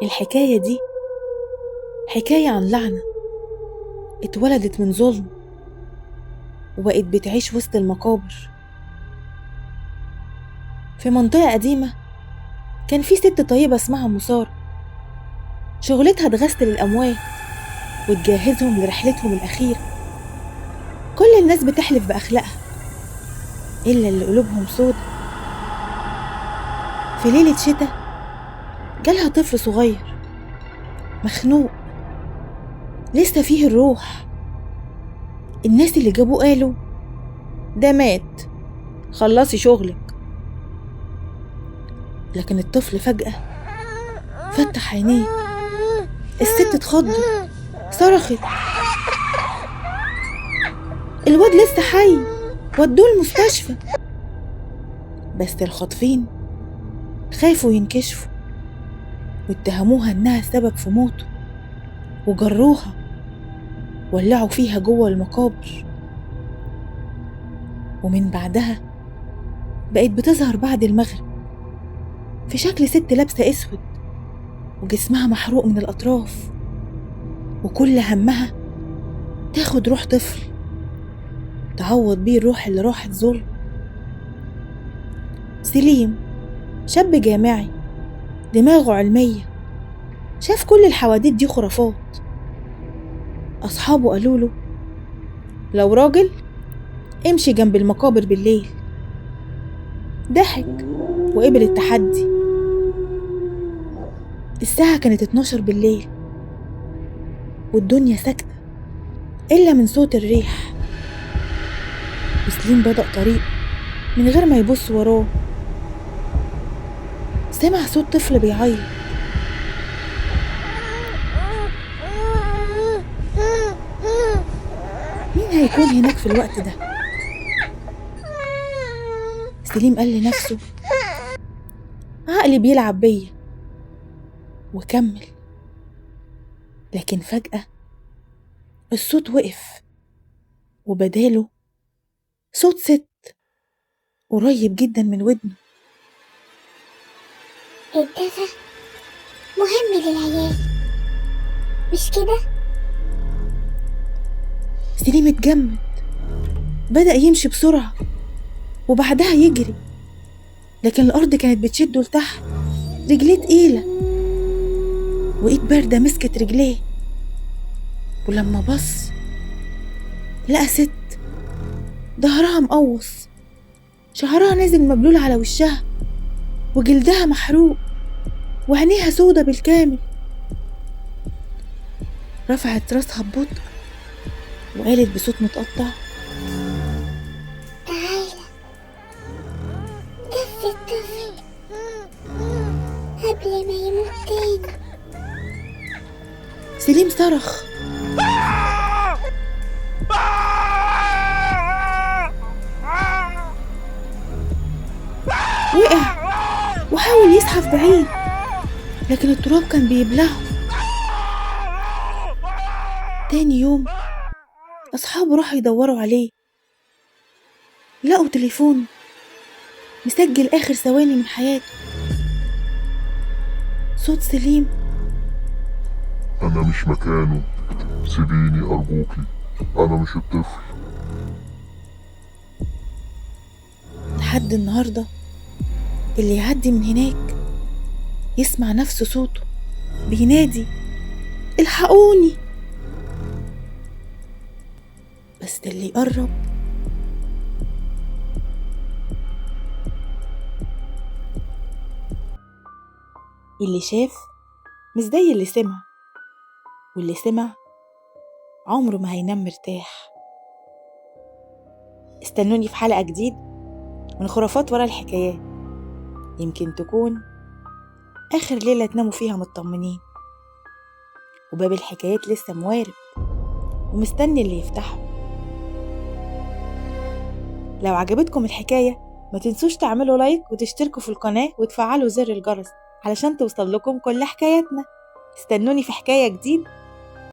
الحكاية دي حكاية عن لعنة اتولدت من ظلم وبقت بتعيش وسط المقابر. في منطقة قديمة كان في ست طيبة اسمها مسارة، شغلتها تغسل الأموات وتجهزهم لرحلتهم الأخيرة. كل الناس بتحلف بأخلاقها إلا اللي قلوبهم سودا. في ليلة شتاء جالها طفل صغير مخنوق لسه فيه الروح. الناس اللي جابوه قالوا ده مات، خلصي شغلك. لكن الطفل فجأة فتح عينيه. الست اتخضت، صرخت الواد لسه حي، ودوه المستشفى. بس الخاطفين خافوا ينكشفوا واتهموها انها السبب في موته، وجروها ولعوا فيها جوه المقابر. ومن بعدها بقت بتظهر بعد المغرب في شكل ست لابسة اسود وجسمها محروق من الأطراف، وكل همها تاخد روح طفل تعوض بيه الروح اللي راحت ظلم. سليم شاب جامعي دماغه علمية، شاف كل الحواديت دي خرافات. أصحابه قالوله لو راجل امشي جنب المقابر بالليل. ضحك وقبل التحدي. الساعة كانت 12 بالليل والدنيا ساكتة إلا من صوت الريح. وسليم بدأ طريق من غير ما يبص وراه. سمع صوت طفل بيعيط. مين هيكون هناك في الوقت ده؟ سليم قال لنفسه عقلي بيلعب بيا وكمل. لكن فجأة الصوت وقف وبداله صوت ست قريب جدا من ودنه. الدفا مهم للعيال مش كده؟ سليم اتجمد، بدأ يمشي بسرعة وبعدها يجري. لكن الأرض كانت بتشده لتحت، رجليه تقيلة وإيد باردة مسكت رجليه. ولما بص لقى ست ظهرها مقوص، شعرها نازل مبلول على وشها وجلدها محروق وعينيها سودة بالكامل. رفعت راسها ببطء وقالت بصوت متقطع تعالى دف الطفل قبل ما يموت تاني. سليم صرخ وقع وحاول يزحف بعيد، لكن التراب كان بيبلعه. تاني يوم أصحابه راحوا يدوروا عليه، لقوا تليفون مسجل آخر ثواني من حياته. صوت سليم أنا مش مكانه، سيبيني أرجوكي، أنا مش الطفل. لحد النهاردة اللي يعدي من هناك يسمع نفس صوته بينادي الحقوني. بس اللي يقرب اللي شاف مش زي اللي سمع، واللي سمع عمره ما هينام مرتاح. استنوني في حلقة جديد من خرافات ورا الحكايات، يمكن تكون آخر ليلة تناموا فيها مطمنين، وباب الحكايات لسه موارب ومستني اللي يفتحه. لو عجبتكم الحكاية ما تنسوش تعملوا لايك وتشتركوا في القناة وتفعلوا زر الجرس علشان توصل لكم كل حكاياتنا. استنوني في حكاية جديد